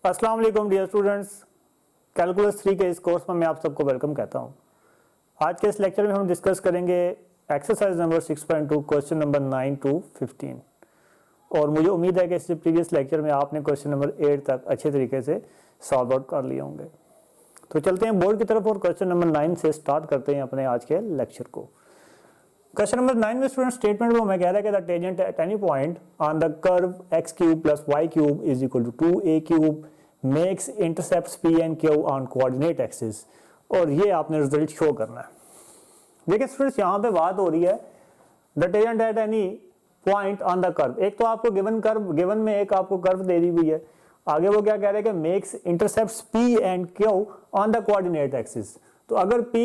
अस्सलाम वालेकुम dear students, calculus 3 के इस कोर्स में मैं आप सबको वेलकम कहता हूं। आज के इस लेक्चर में हम डिस्कस करेंगे exercise number 6.2 question number 9 to 15 और मुझे उम्मीद है कि इससे प्रीवियस लेक्चर में आपने क्वेश्चन नंबर 8 तक अच्छे तरीके से सॉल्व आउट कर लिए होंगे। तो चलते हैं बोर्ड की तरफ और क्वेश्चन नंबर 9 से स्टार्ट करते हैं अपने आज के लेक्चर को। क्वेश्चन नंबर 9 में स्टूडेंट स्टेटमेंट में मैं कह रहा है कि the tangent at any point on the curve x cube plus y cube is equal to 2a cube makes intercepts p and q on coordinate axis, और ये आपने रिजल्ट शो करना है। देखिए स्टूडेंट्स, यहाँ पे बात हो रही है the tangent at any point on the curve. एक तो आपको गिवन में एक आपको कर्व दे दी हुई है, आगे वो क्या कह रहे हैं कि makes intercepts p and q on the coordinate axis. तो अगर p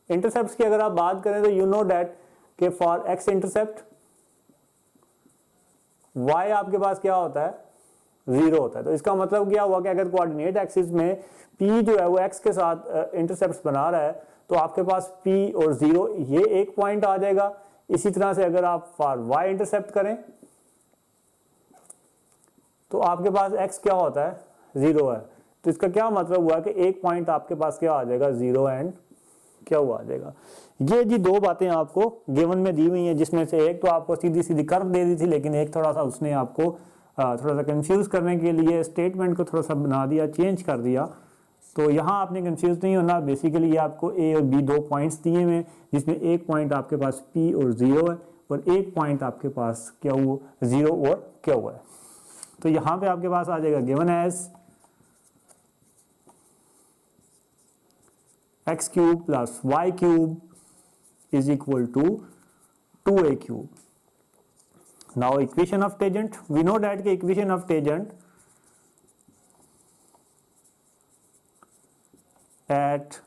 इंटरसेप्ट की अगर आप बात करें तो यू नो दैट कि फॉर एक्स इंटरसेप्ट y आपके पास क्या होता है, 0 होता है। तो इसका मतलब क्या हुआ कि अगर कोऑर्डिनेट एक्सिस में p जो है वो x के साथ इंटरसेप्ट बना रहा है तो आपके पास p और 0 ये एक पॉइंट आ जाएगा। इसी तरह से अगर आप फॉर y इंटरसेप्ट करें तो आपके पास x क्या होता है, 0 है। तो इसका क्या मतलब हुआ कि एक पॉइंट आपके पास क्या आ जाएगा, 0 एंड क्या हुआ आ जाएगा। ये जी दो बातें आपको गिवन में दी हुई हैं, जिसमें से एक तो आपको सीधी सीधी कर्व दे दी थी, लेकिन एक थोड़ा सा उसने आपको थोड़ा सा कंफ्यूज करने के लिए स्टेटमेंट को थोड़ा सा बना दिया, चेंज कर दिया। तो यहाँ आपने कंफ्यूज नहीं होना। बेसिकली ये आपको ए और बी दो पॉइंट्स दिए हुए, जिसमें एक पॉइंट आपके पास पी और 0 है और एक पॉइंट आपके पास क्या हुआ, 0 और क्या हुआ है। तो यहाँ पे आपके पास आ जाएगा given as x cube plus y cube is equal to 2a cube. Now equation of tangent, we know that the equation of tangent at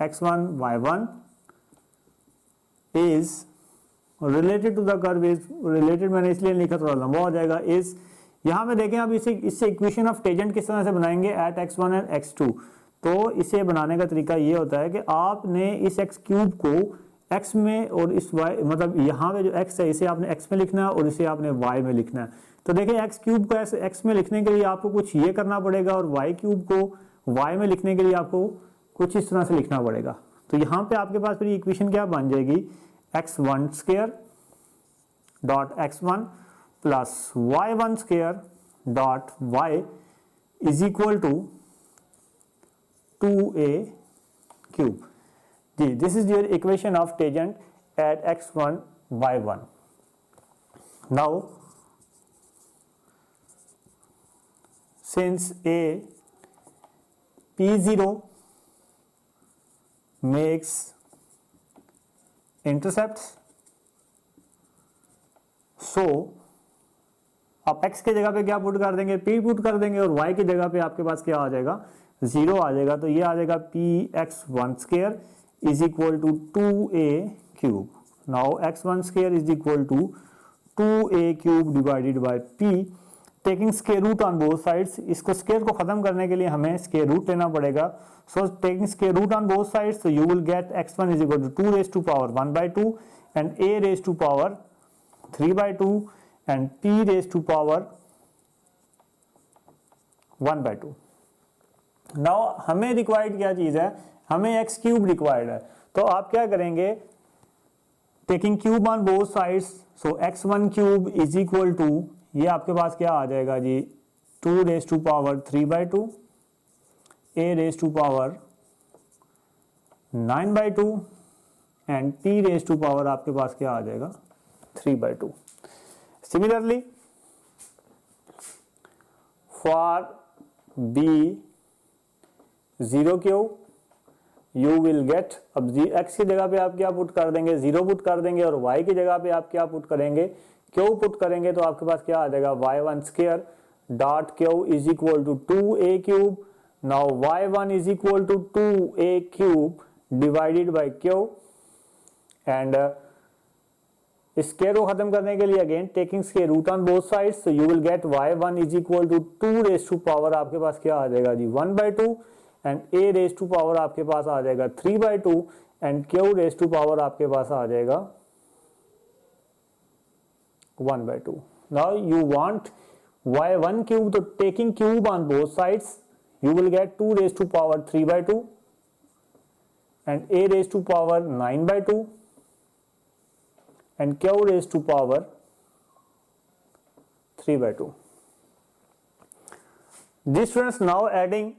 x1 y1 is related to the curve is related, मैंने इसलिए लिखा थोड़ा लंबा हो जाएगा। इस यहाँ पे देखें अब इससे इक्वेशन ऑफ टेंजेंट किस तरह से बनाएंगे एट x1 एंड x2। तो इसे बनाने का तरीका ये होता है कि आपने इस x क्यूब को x में और इस y, मतलब यहाँ पे जो x है इसे आपने x में लिखना है और इसे आपने y में लिखना है। तो देखिए x क्यूब को x में लिखने के लिए आपको कुछ ये करना पड़ेगा और y क्यूब को y में लिखने के लिए आपको कुछ इस तरह से लिखना पड़ेगा। तो यहाँ पे आपके पास फिर इक्वेशन क्या बन जाएगी, x1 square dot x1 plus y1 square dot y is equal to 2a cube. This is your equation of tangent at x1 y1. Now since a p0 makes intercepts, so आप x की जगह पे क्या put कर देंगे, p put कर देंगे और y की जगह पे आपके पास क्या आ जाएगा, 0 आ जाएगा। तो ये आ जाएगा px1 square is equal to 2a cube. Now x1 square is equal to 2a cube divided by p, taking square root on both sides. इसको स्क्वायर को खत्म करने के लिए हमें स्क्वायर रूट लेना पड़ेगा। So taking square root on both sides, so you will get x1 is equal to 2 raised to power 1 by 2 and a raised to power 3 by 2 and p raised to power 1 by 2। Now हमें required क्या चीज है, हमें x cube required है। तो आप क्या करेंगे, taking cube on both sides, so x1 cube is equal to, ये आपके पास क्या आ जाएगा जी, 2 raise to power 3 by 2, a raise to power 9 by 2 and p raise to power आपके पास क्या आ जाएगा, 3 by 2। Similarly for b 0 cube you will get, अब x की जगह पे आप क्या पुट कर देंगे, 0 पुट कर देंगे और y की जगह पे आप क्या पुट करेंगे, q पुट करेंगे। तो आपके पास क्या आ जाएगा, y1 square dot q is equal to 2a cube. Now y1 is equal to 2a cube divided by q and square को खत्म करने के लिए again taking square root on both sides, so you will get y1 is equal to 2 raise to power आपके पास क्या आ जाएगा जी, 1 by 2 and a raise to power आपके पास आ जाएगा 3 by 2 and q raise to power आपके पास आ जाएगा 1 by 2. Now you want y1 cube, तो taking cube on both sides you will get 2 raised to power 3 by 2 and a raised to power 9 by 2 and q raised to power 3 by 2. These students now adding,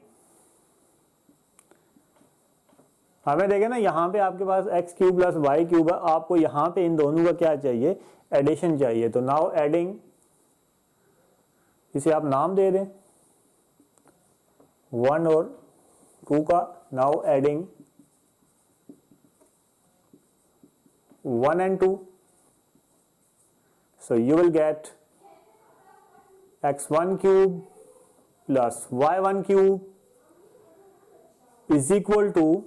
हमें देखें ना यहाँ पे आपके पास x cube plus y cube है, आपको यहाँ पे इन दोनों का क्या चाहिए, एडिशन चाहिए. तो नाउ एडिंग, इसे आप नाम दे दें 1 और 2 का. Now adding 1 and 2, so you will get x1 cube plus y1 cube is equal to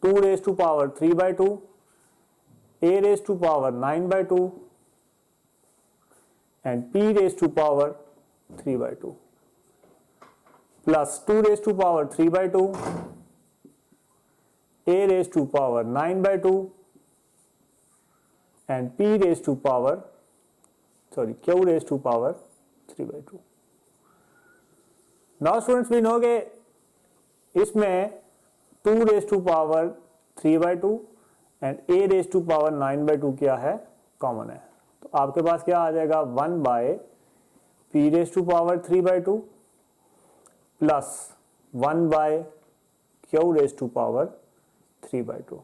2 raised to power 3 by 2, a raised to power 9 by 2 and p raised to power 3 by 2 plus 2 raised to power 3 by 2, a raised to power 9 by 2 and p raised to power, q raised to power 3 by 2. Now students we know के इसमें 2 raised to power 3 by 2 and a raised to power 9 by 2 क्या है, common है. तो आपके पास क्या आ जाएगा, 1 by p raised to power 3 by 2 plus 1 by q raised to power 3 by 2.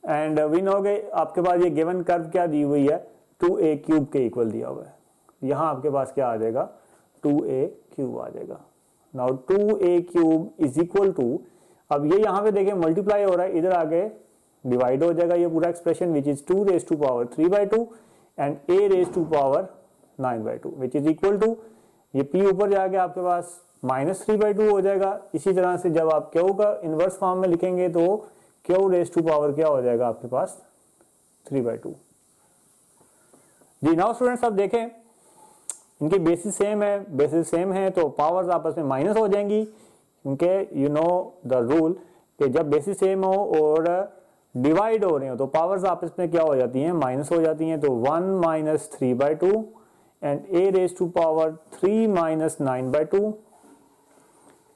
And we know के आपके पास ये गिवन कर्व क्या दी हुई है, 2a क्यूब के इक्वल दिया हुआ है. यहाँ आपके पास क्या आ जाएगा, 2a क्यूब आ जाएगा. Now 2a cube is equal to, अब ये यहाँ पे देखें मल्टीप्लाई हो रहा है, इधर आगे डिवाइड हो जाएगा ये पूरा expression which is 2 raise to power 3 by 2 and a raise to power 9 by 2 which is equal to, ये p ऊपर जाके आपके पास -3 by 2 हो जाएगा. इसी तरह से जब आप q का इनवर्स फॉर्म में लिखेंगे तो q रेज टू पावर क्या हो जाएगा आपके पास, 3 by 2. जी नाउ स्टूडेंट्स अब देखें इनकी बेसिस सेम है तो पावर्स आपस में माइनस हो जाएंगी, क्योंकि यू नो द रूल कि जब बेसिस सेम हो और डिवाइड हो रहे हो तो पावर्स आपस में क्या हो जाती हैं, माइनस हो जाती हैं. तो 1 minus 3 by 2 and a raised to power 3 minus 9 by 2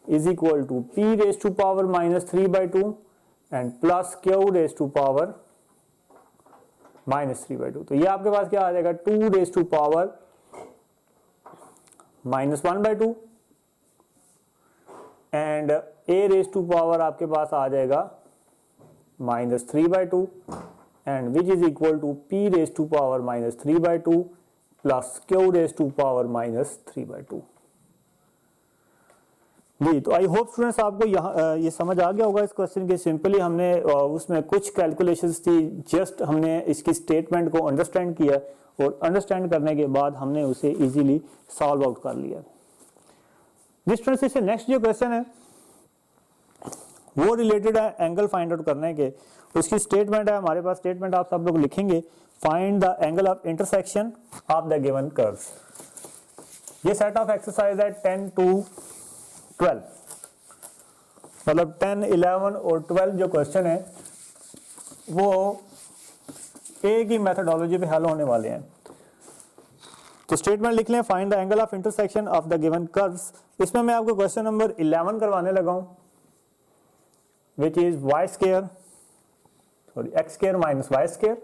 is equal to p raised to power minus 3 by 2 and plus q raised to power minus 3 by 2. तो ये आपके पास क्या आ जाएगा, 2 raised to power minus 1 by 2 and a raised to power आपके पास आ जाएगा minus 3 by 2 and which is equal to p raised to power minus 3 by 2 plus q raised to power minus 3 by 2. जी तो आई होप स्टूडेंट्स आपको यहाँ ये समझ आ गया होगा इस क्वेश्चन के. सिंपली हमने उसमें कुछ कैलकुलेशंस थी, जस्ट हमने इसकी स्टेटमेंट को अंडरस्टैंड किया और अंडरस्टैंड करने के बाद हमने उसे इजीली सॉल्व आउट कर लिया. जिस स्टूडेंट्स से नेक्स्ट जो क्वेश्चन है वो रिलेटेड है एंगल फाइंड आउट करने के. उसकी स्टेटमेंट है हमारे पास, स्टेटमेंट आप सब लोग लिखेंगे, find the angle of intersection of the given curves. ये सेट ऑफ एक्सरसाइज है 10 to 12, मतलब 10, 11 और 12 जो क्वेश्चन है वो एक ही मेथोडोलॉजी पे हल होने वाले हैं. तो स्टेटमेंट लिख लें, find the angle of intersection of the given curves. इसमें मैं आपको क्वेश्चन नंबर 11 करवाने लगा हूं which is x square minus y square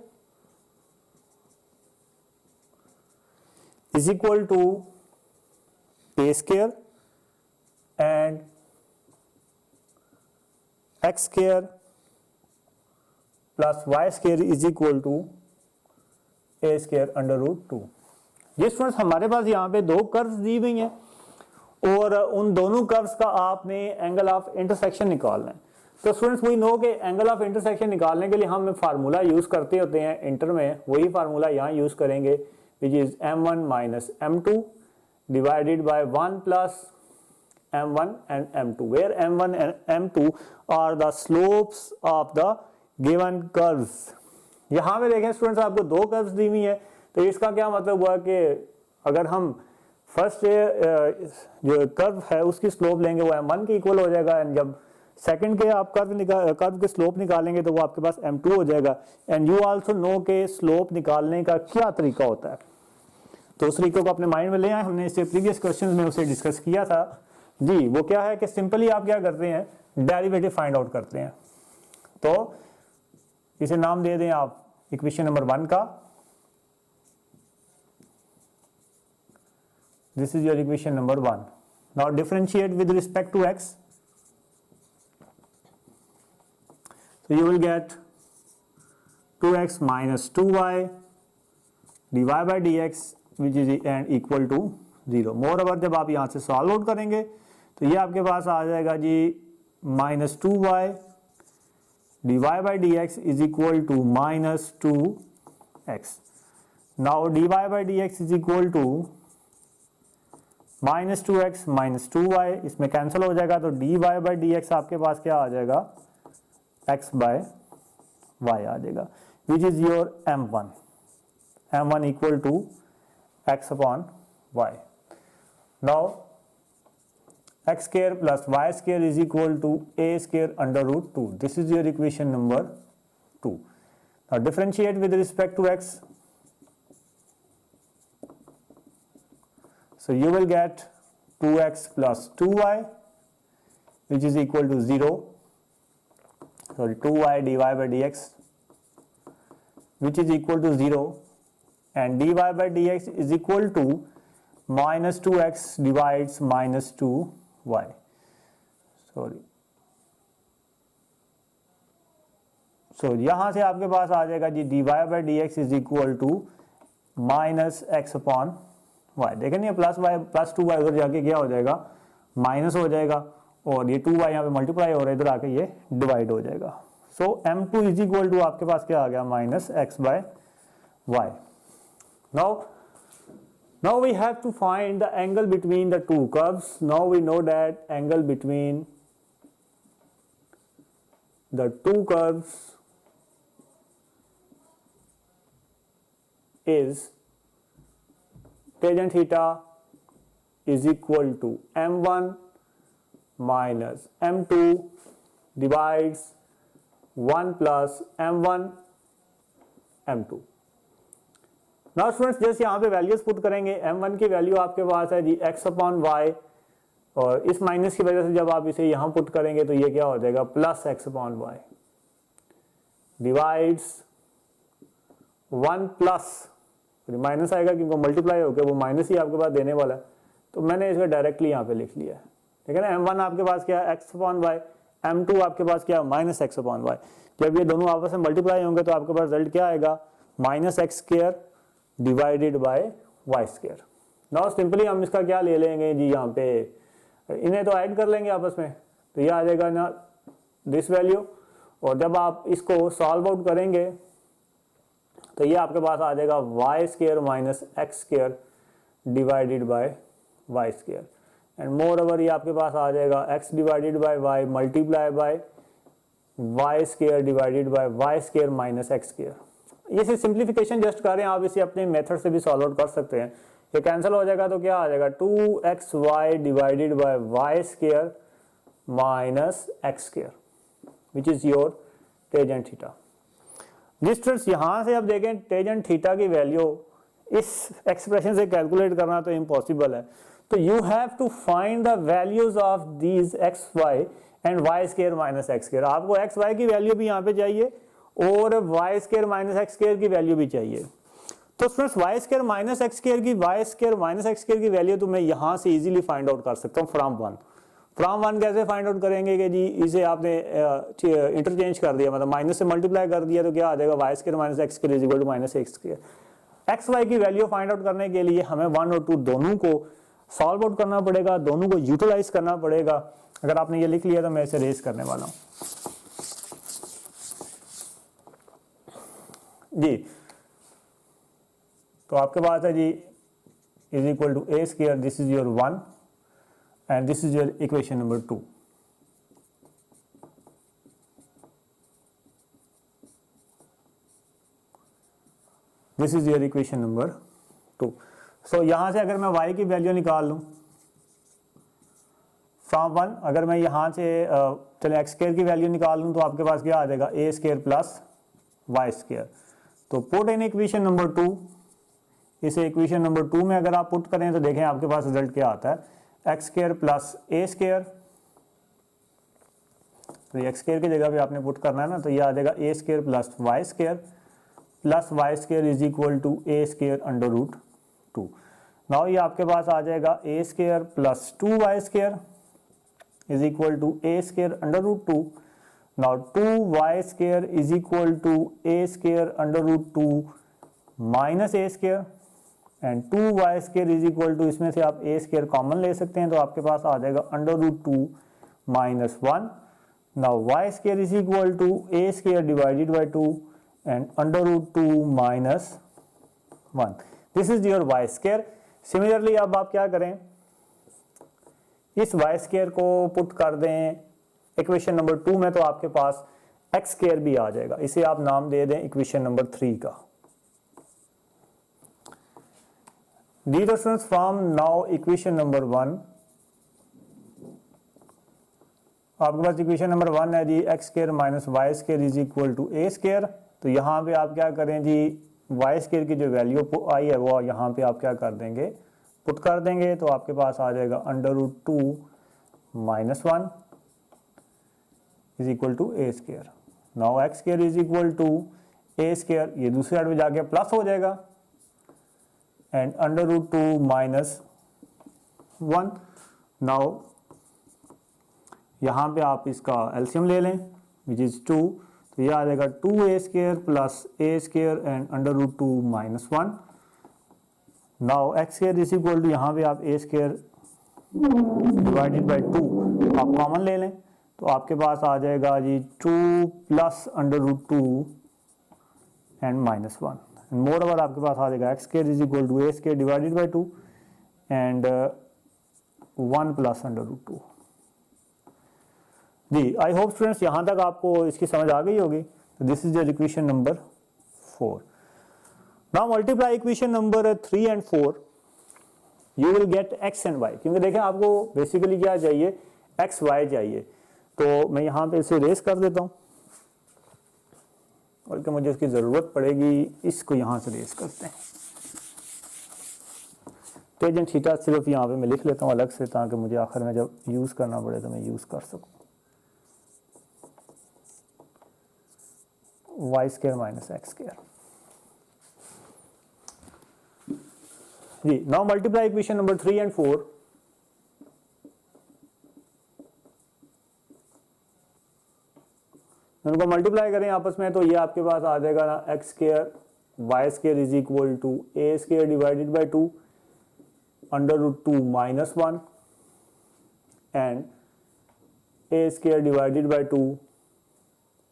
is equal to a square and x square plus y square is equal to a square under root 2. ये students हमारे पास यहाँ पे दो कर्व्स दी हुई हैं और उन दोनों कर्व्स का आपने एंगल ऑफ इंटरसेक्शन निकालना है. तो स्टूडेंट्स वी नो के एंगल ऑफ इंटरसेक्शन निकालने के लिए हम फार्मूला यूज करते होते हैं इंटर में, वही फार्मूला यहाँ यूज करेंगे which is m1 minus m2 divided by 1 plus m1 and m2, where m1 and m2 are the slopes of the given curves. यहाँ पे देखें स्टूडेंट्स आपको दो कर्व्स दी हुई है, तो इसका क्या मतलब हुआ कि अगर हम फर्स्ट जो कर्व है उसकी स्लोप लेंगे वो m1 के इक्वल हो जाएगा, एंड जब सेकंड के आप कर्व के स्लोप निकालेंगे तो वो आपके पास m2 हो जाएगा. एंड यू आल्सो नो के स्लोप निकालने का क्या तरीका होता है. तो उस तरीके को अपने माइंड में ले आए, हमने इससे प्रीवियस क्वेश्चंस में उसे डिस्कस किया था जी। वो क्या है कि सिंपली आप क्या करते हैं, डेरिवेटिव फाइंड आउट करते हैं। तो इसे नाम दे दें आप इक्वेशन नंबर 1 का, this is your equation number 1। Now differentiate with respect to x, so you will get 2x minus 2y dy by dx which is and equal to 0। Moreover जब आप यहाँ से सॉल्व आउट करेंगे तो ये आपके पास आ जाएगा जी minus 2y dy by dx is equal to minus 2x। now dy by dx is equal to minus 2x minus 2y, इसमें कैंसिल हो जाएगा तो dy by dx आपके पास क्या आ जाएगा, x by y आ जाएगा, which is your m1, m1 equal to x upon y। now x square plus y square is equal to a square under root 2, this is your equation number 2। now differentiate with respect to x, so you will get 2x plus 2y which is equal to 0, sorry 2y dy by dx which is equal to 0, and dy by dx is equal to minus 2x divides minus 2y, sorry। so यहाँ से आपके पास आ जाएगा जी dy by dx is equal to minus x upon y। देखें नहीं, plus Y plus 2y उधर जाके क्या हो जाएगा, माइनस हो जाएगा, और ये 2y यहाँ पे मल्टीप्लाई हो रहा है, इधर आके ये डिवाइड हो जाएगा। सो m2 इज इक्वल टू आपके पास क्या आ गया, minus x by y. now we have to find the angle between the two curves। now we know that angle between the two curves is tangent theta is equal to m1 minus m2 divides 1 plus m1 m2। Now students जैसे यहाँ पे values put करेंगे, m1 की value आपके पास है जी x upon Y, और इस माइनस की वजह से जब आप इसे यहाँ पुट करेंगे तो ये क्या हो जाएगा, plus x upon y divides 1 plus minus आएगा क्योंकि मल्टीप्लाई होकर वो माइनस ही आपके पास देने वाला है, तो मैंने इसको डायरेक्टली यहाँ पे लिख लिया है, ठीक है ना। m1 आपके पास क्या है, x अपॉन वाई, m2 आपके पास क्या है, माइनस x अपॉन वाई। जब ये दोनों आपस में मल्टीप्लाई होंगे तो आपके पास रिजल्ट क्या आएगा, minus x square divided by y square. Now simply हम इसका क्या ले लेंगे जी, यहाँ पे इन्हें तो ऐड कर लेंगे आपस में, तो ये आ जाएगा ना दिस वैल्यू, और जब आप इसको सॉल्व आउट करेंगे तो ये आपके पास आ जाएगा y square minus x square divided by y square, and moreover ये आपके पास आ जाएगा x divided by y multiply by y square divided by y square minus x square. ये सिर्फ सिंप्लीफिकेशन जस्ट कर रहे हैं, आप इसे अपने मेथड से भी सॉल्व आउट कर सकते हैं। ये कैंसिल हो जाएगा तो क्या आ जाएगा, 2xy divided by y square minus x square which is your tangent theta. जिस स्टूडेंट्स यहाँ से आप देखें टेंजेंट थीटा की वैल्यू इस एक्सप्रेशन से कैलकुलेट करना तो इम्पॉसिबल है, तो you have to find the values of these x y and y square minus x square. आपको एक्स वाई की वैल्यू भी यहाँ पे चाहिए और y square minus x square की वैल्यू भी चाहिए। तो students y square minus x square की y square minus x square की वैल्यू तो मैं यहाँ से इजीली फाइंड आउट कर सकता हूँ फ्रॉम वन कैसे फाइंड आउट करेंगे कि जी इसे आपने इंटरचेंज कर दिया, मतलब माइनस से मल्टीप्लाई कर दिया तो क्या आ जाएगा, y square minus x square is equal to minus x square. X y की वैल्यू फाइंड आउट करने के लिए हमें 1 और 2 दोनों को सॉल्व आउट करना पड़ेगा, दोनों को यूटिलाइज करना पड़ेगा। अगर आपने ये लिख लिया तो मैं इसे रेज करने वाला हूँ जी। तो आपके पास है जी is equal to a square, this is your 1 and this is your equation number 2। This is your equation number 2। So यहाँ से अगर मैं y की वैल्यू निकाल लूँ फ्रॉम 1, अगर मैं यहाँ से चले x स्क्वायर की वैल्यू निकाल लूँ तो आपके पास क्या आ जाएगा, a square plus y square. तो पुट इन इक्वेशन नंबर 2 इसे इक्वेशन नंबर 2 में अगर आप पुट करें तो देखें आपके पास रिजल्ट क्या आता है, x square plus a square, तो ये एक्स स्क्वायर की जगह पे आपने पुट करना है ना, तो ये आ जाएगा a square plus y square is equal to a square under root 2। Now ये आपके पास आ जाएगा a square plus 2y square is equal to a square under root 2। Now 2y square is equal to a square under root 2 minus a square, and 2y square is equal to, इसमें से आप ए square common ले सकते हैं, तो आपके पास आ जाएगा under root 2 minus 1। Now y square is equal to a square divided by 2 and under root 2 minus 1। This is your y square. Similarly अब आप क्या करें, इस y स्क्वायर को पुट कर दें इक्वेशन नंबर 2 में, तो आपके पास x स्क्वायर भी आ जाएगा। इसे आप नाम दे दें इक्वेशन नंबर 3 का। Dear students, from now equation number 1, आपके पास इक्वेशन नंबर 1 है जी, x square minus y square is equal to a square. तो यहाँ पे आप क्या करें जी, वाई स्क्वायर की जो वैल्यू आई है वो यहाँ पे आप क्या कर देंगे, पुट कर देंगे, तो आपके पास आ जाएगा under root 2 minus 1 is equal to a square. Now x square is equal to a square, ये दूसरी साइड में जाके प्लस हो जाएगा, and under root 2 minus 1। Now यहाँ पे आप इसका एलसीएम ले लें विच इज 2, तो ये आ जाएगा 2a square plus a square and under root 2 minus 1। Now x square is equal to, यहाँ पे आप ए स्क्वायर डिवाइडेड बाई 2 आप कॉमन ले लें, तो आपके पास आ जाएगा जी 2 plus under root 2 and minus 1। Moreover आपके पास आ जाएगा x square is equal to a square divided by 2 and 1 plus under root 2। जी, आई होप स्टूडेंट्स यहाँ तक आपको इसकी समझ आ गई होगी। This is your equation number 4। Now multiply equation number 3 and 4, you will get x and y, क्योंकि देखें आपको बेसिकली क्या चाहिए, एक्स वाई चाहिए। तो मैं यहाँ पे इसे रेस कर देता हूँ, बल्कि मुझे इसकी ज़रूरत पड़ेगी, इसको यहाँ से रेस करते हैं। टेंजेंट थीटा सिर्फ यहाँ पे मैं लिख लेता हूँ अलग से, ताकि मुझे आखिर में जब यूज़ करना पड़े तो मैं यूज़ कर सकूँ। Y square minus x square. जी, now multiply equation number 3 and 4। उनको मल्टीप्लाई करें आपस में, तो ये आपके पास आ जाएगा ना, x square y square is equal to a square divided by 2 under root 2 minus 1 and a square divided by 2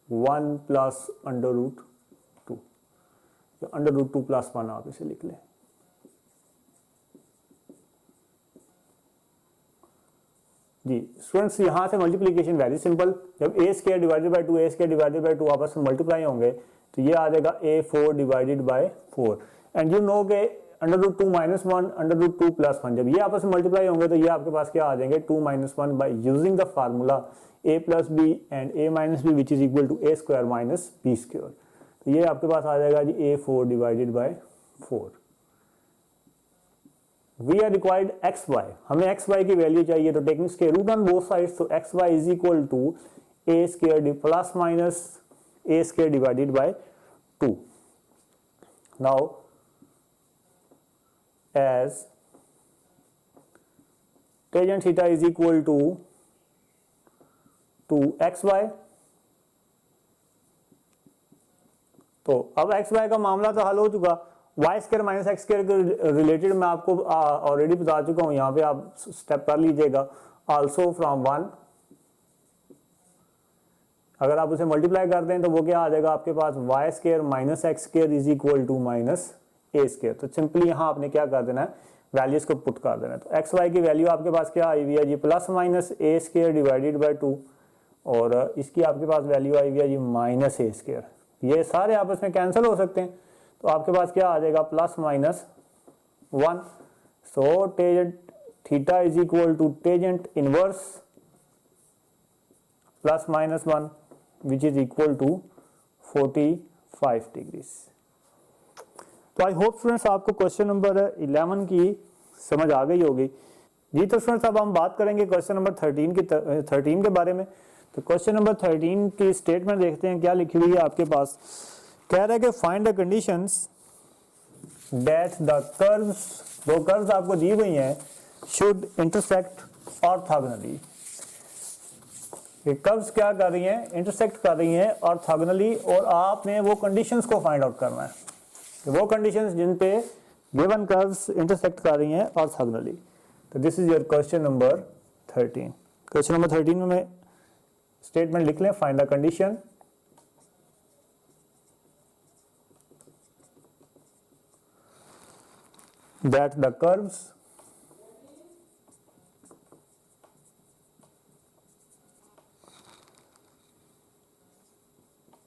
1 plus under root 2, under root 2 plus 1 आप इसे लिख लें। जी स्टूडेंट्स, यहां से मल्टीप्लीकेशन वेरी सिंपल, जब a square divided by 2 a square divided by 2 आपस में multiply होंगे, तो ये आ जाएगा a4 divided by 4, and you know के under root 2 minus 1 under root 2 plus 1, जब ये आपस में मल्टीप्लाई होंगे तो ये आपके पास क्या आ जाएंगे, 2 minus 1 by using the formula a plus b and a minus b which is equal to a square minus b square. तो ये आपके पास आ जाएगा जी a4 divided by 4। We are required x y, हमें एक्स वाई की value चाहिए, तो taking square root on both sides, तो x y is equal to a square plus minus a square divided by 2। Now as tangent theta is equal to x y, तो अब x Y का मामला तो हल हो चुका। Y square minus x square के रिलेटेड मैं आपको ऑलरेडी बता चुका हूं, यहां पे आप स्टेप कर लीजिएगा। आल्सो फ्रॉम 1, अगर आप उसे मल्टीप्लाई कर दें तो वो क्या आ जाएगा आपके पास, y square minus x square is equal to minus a square. तो सिंपली यहां आपने क्या कर देना है, वैल्यूज को पुट कर देना है। तो एक्स वाई की वैल्यू आपके पास क्या आई हुई है जी, plus minus a square divided by 2, और इसकी आपके पास वैल्यू आई हुई है जी माइनस ए स्क्वायर। ये सारे आपस में कैंसिल हो सकते हैं, तो आपके पास क्या आ जाएगा, plus minus 1। So tangent theta is equal to tangent inverse plus minus 1 which is equal to 45 degrees. तो आई होप स्टूडेंट्स आपको क्वेश्चन नंबर 11 की समझ आ गई होगी जी। तो स्टूडेंट्स अब हम बात करेंगे क्वेश्चन नंबर 13 के बारे में। तो क्वेश्चन नंबर 13 की स्टेटमेंट देखते हैं क्या लिखी हुई है आपके पास। कह रहा है कि find the conditions that the curves, दो कर्व्स आपको दी हुई हैं, शुड इंटरसेक्ट ऑर्थोगोनली। ये कर्व्स क्या कर रही हैं, इंटरसेक्ट कर रही हैं ऑर्थोगोनली, और आपने वो कंडीशंस को फाइंड आउट करना है कि वो कंडीशंस जिन पे गिवन कर्व्स इंटरसेक्ट कर रही हैं ऑर्थोगोनली। तो this is your question number 13। Question number 13 में स्टेटमेंट लिख लें, find the condition that the curves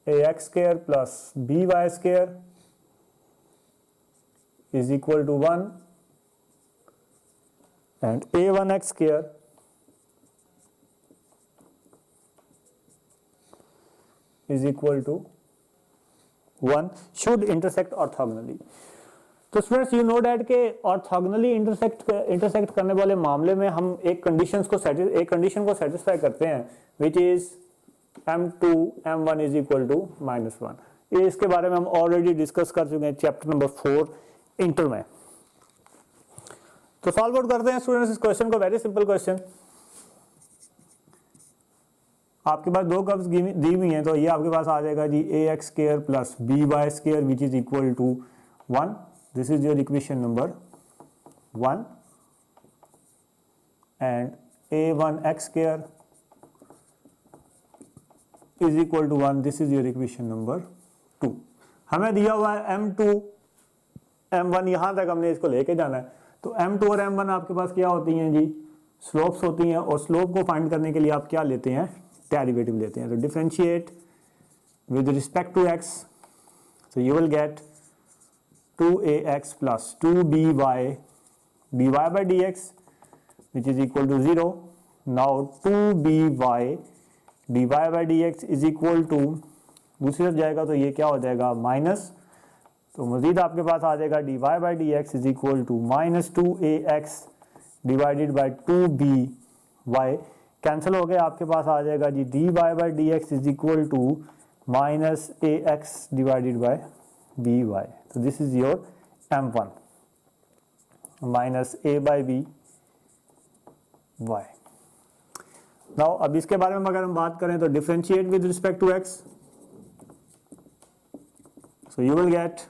ax square plus by square is equal to 1 and a1x square is equal to 1 should intersect orthogonally। तो students you know that के orthogonally intersect करने वाले मामले में हम एक कंडीशन को सेटिस्फाई करते हैं which is m2 m1 is equal to -1। ये इसके बारे में हम ऑलरेडी डिस्कस कर चुके हैं चैप्टर नंबर 4 इंटर में। तो सॉल्व आउट करते हैं स्टूडेंट्स इस क्वेश्चन को। वेरी सिंपल क्वेश्चन, आपके पास दो कर्व्स दी हुई हैं, तो ये आपके पास आ जाएगा जी ax square plus by square which is equal to 1। This is your equation number 1 and a1x square is equal to 1। This is your equation number 2। हमें दिया हुआ है m2 m1, यहां तक हमने इसको लेके जाना है। तो m2 और m1 आपके पास क्या होती हैं जी, स्लोप्स होती हैं, और स्लोप को फाइंड करने के लिए आप क्या लेते हैं, डेरिवेटिव लेते हैं। तो differentiate with respect to x, so you will get 2ax plus 2by dy by dx which is equal to 0. Now 2by dy by dx is equal to, दूसरी तरफ जाएगा तो ये क्या हो जाएगा माइनस, तो मजीद आपके पास आ जाएगा dy by dx is equal to minus 2ax divided by 2by, cancel हो गया, आपके पास आ जाएगा जी dy by dx is equal to minus ax divided by by। तो this is your m1 minus a by b y। Now अब इसके बारे में अगर हम बात करें तो differentiate with respect to x, so you will get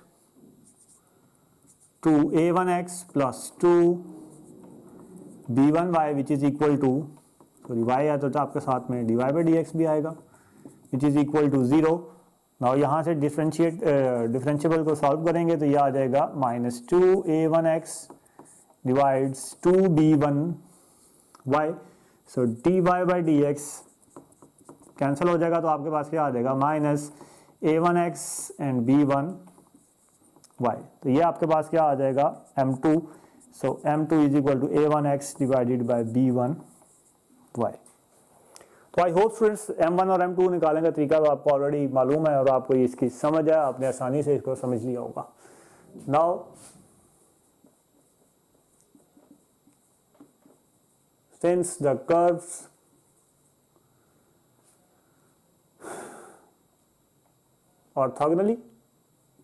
2a1x plus 2b1y which is equal to, sorry y है तो आपके साथ में dy by dx भी आएगा which is equal to 0। Now यहाँ से डिफरेंशिएबल को सॉल्व करेंगे तो ये आ जाएगा minus 2a1x divides 2b1y, so dy by dx cancel हो जाएगा, तो आपके पास क्या आ जाएगा माइनस a1x एंड b1y। तो ये आपके पास क्या आ जाएगा m2, so m2 is equal to a1x divided by b1y। तो आई होप स्टूडेंट्स m1 और m2 निकालने का तरीका तो आपको ऑलरेडी मालूम है और आपको इसकी समझ है, आपने आसानी से इसको समझ लिया होगा। Now since the curves orthogonally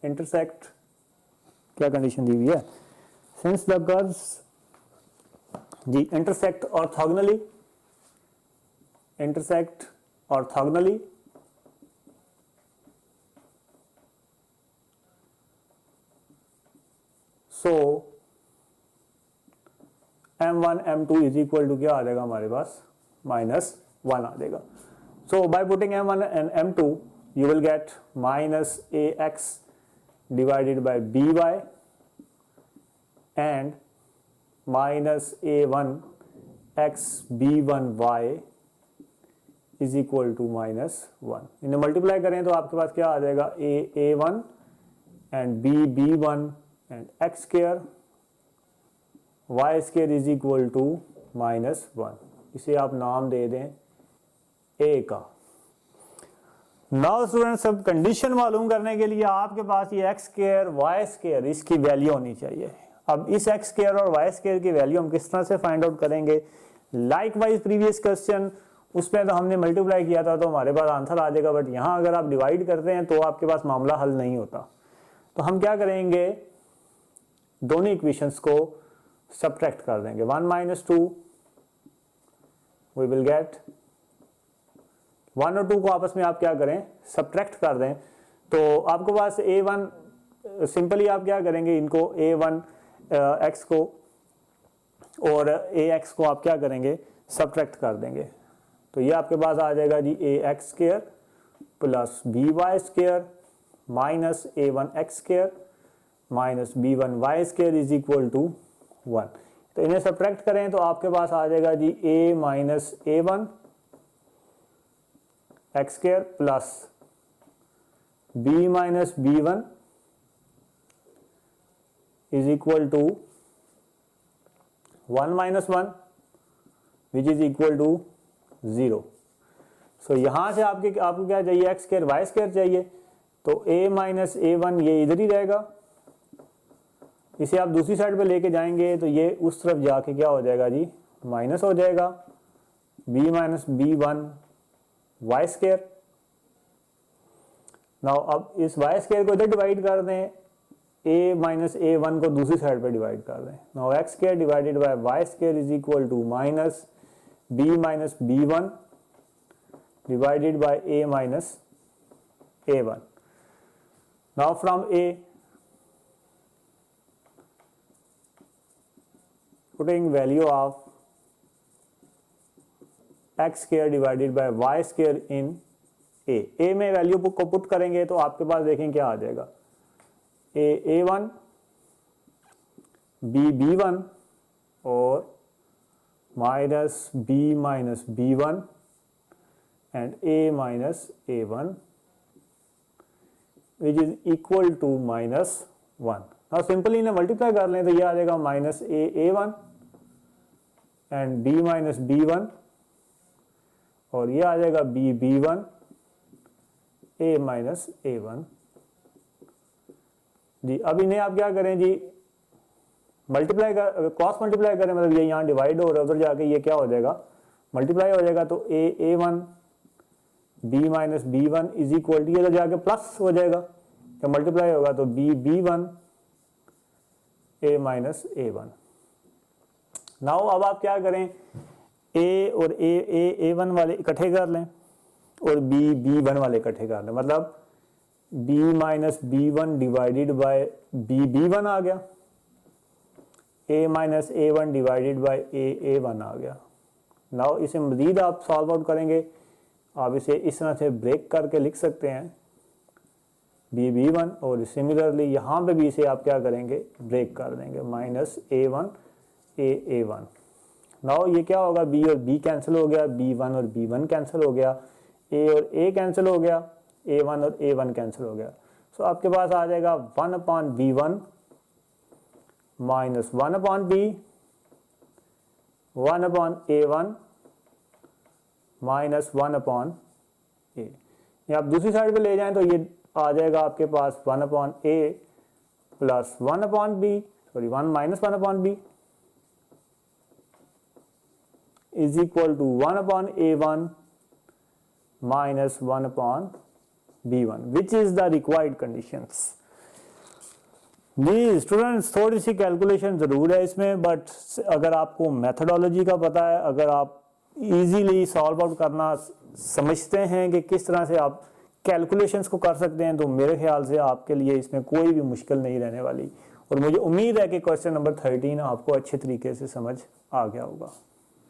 intersect, क्या कंडीशन दी हुई है, सिंस द कर्व्स जी intersect orthogonally, intersect orthogonally, so m1 m2 is equal to क्या आ जाएगा हमारे पास -1 आ जाएगा। so by putting m1 and m2 you will get minus ax divided by by and minus a1 x b1y is equal to -1। इन्हें multiply करें तो आपके पास क्या आ जाएगा a1 and b1 and x square y square is equal to -1। इसे आप नाम दे दें a का। नाउ स्टूडेंट्स, अब कंडीशन मालूम करने के लिए आपके पास ये एक्स स्क्वायर वाई स्क्वायर इसकी वैल्यू होनी चाहिए। अब इस एक्स स्क्वायर और वाई स्क्वायर की वैल्यू हम किस तरह से फाइंड आउट करेंगे? लाइक वाइज प्रीवियस क्वेश्चन, उसमें तो हमने मल्टीप्लाई किया था तो हमारे पास आंसर आ जाएगा, बट यहाँ अगर आप डिवाइड करते हैं तो आपके पास मामला हल नहीं होता। तो हम क्या करेंगे, दोनों इक्वेशंस को सब्ट्रैक्ट कर देंगे। 1 माइनस 2 वी विल गेट 1 और 2 को आपस में आप क्या करें, सब्ट्रैक्ट कर दें। तो आपके पास a1, सिंपली आप क्या करेंगे, इनको a1 x को और ax को आप क्या करेंगे, सब्ट्रैक्ट कर देंगे। तो ये आपके पास आ जाएगा जी ax square plus by square minus a1 x square minus b1 y square is equal to 1। तो इन्हें सब्ट्रैक्ट करें तो आपके पास आ जाएगा जी a minus a1 x square plus b minus b1 is equal to 1 minus 1 which is equal to 0। So यहां से आपको क्या चाहिए, एक्स स्क्वायर वाई स्क्वायर चाहिए। तो a माइनस a1 ये इधर ही रहेगा, इसे आप दूसरी साइड पे लेके जाएंगे तो ये उस तरफ जाके क्या हो जाएगा जी, माइनस हो जाएगा b minus b1 y square. Now अब इस वाई स्क्वायर को इधर डिवाइड कर दें, a माइनस a1 को दूसरी साइड पे डिवाइड कर दें। Now x square divided by y square is equal to minus b minus b1 divided by a minus a1. Now from a, putting value of x square divided by y square in a में value को put करेंगे तो आपके पास देखें क्या आ जाएगा, a1 b1 और minus b minus b1 and a minus a1 which is equal to minus 1. Now simply इन्हें मल्टीप्लाई कर लें तो ये आ जाएगा minus a1 and b minus b1 और ये आ जाएगा b1 a minus a1 जी। अब इन्हें आप क्या करें जी, मल्टीप्लाई कर, क्रॉस मल्टीप्लाई करें, मतलब ये यहाँ डिवाइड हो रहा है, उधर जाके ये क्या हो जाएगा, मल्टीप्लाई हो जाएगा। तो a1 b minus b1 is equal to, ये तो जाके प्लस हो जाएगा, जब मल्टीप्लाई होगा तो b1 a minus a1। Now अब आप क्या करें, a और a1 वाले इकट्ठे कर लें और b1 वाले इकट्ठे कर लें, मतलब b minus b1 divided by b1 आ गया, a minus a1 divided by a1 आ गया। नाउ इसे मजीद आप सॉल्व आउट करेंगे, आप इसे इस तरह से ब्रेक करके लिख सकते हैं b1 और सिमिलरली यहाँ पे भी इसे आप क्या करेंगे, ब्रेक कर देंगे, माइनस a1 a1। नाउ ये क्या होगा, b और b कैंसिल हो गया, b1 और b1 कैंसिल हो गया, a और a कैंसिल हो गया, a1 और a1 कैंसिल हो गया। सो आपके पास आ जाएगा 1 upon b1 minus 1 upon b, 1 upon a1 minus 1 upon a. ये आप दूसरी साइड पे ले जाएं तो ये आ जाएगा आपके पास 1 upon a plus 1 upon b, sorry 1 minus 1 upon b is equal to 1 upon a1 minus 1 upon b1 which is the required conditions. जी स्टूडेंट्स, थोड़ी सी कैलकुलेशन जरूर है इसमें, बट अगर आपको मेथोडोलॉजी का पता है, अगर आप इजीली सॉल्व आउट करना समझते हैं कि किस तरह से आप कैलकुलेशंस को कर सकते हैं, तो मेरे ख्याल से आपके लिए इसमें कोई भी मुश्किल नहीं रहने वाली। और मुझे उम्मीद है कि क्वेश्चन नंबर 13 आपको अच्छे तरीके से समझ आ गया होगा।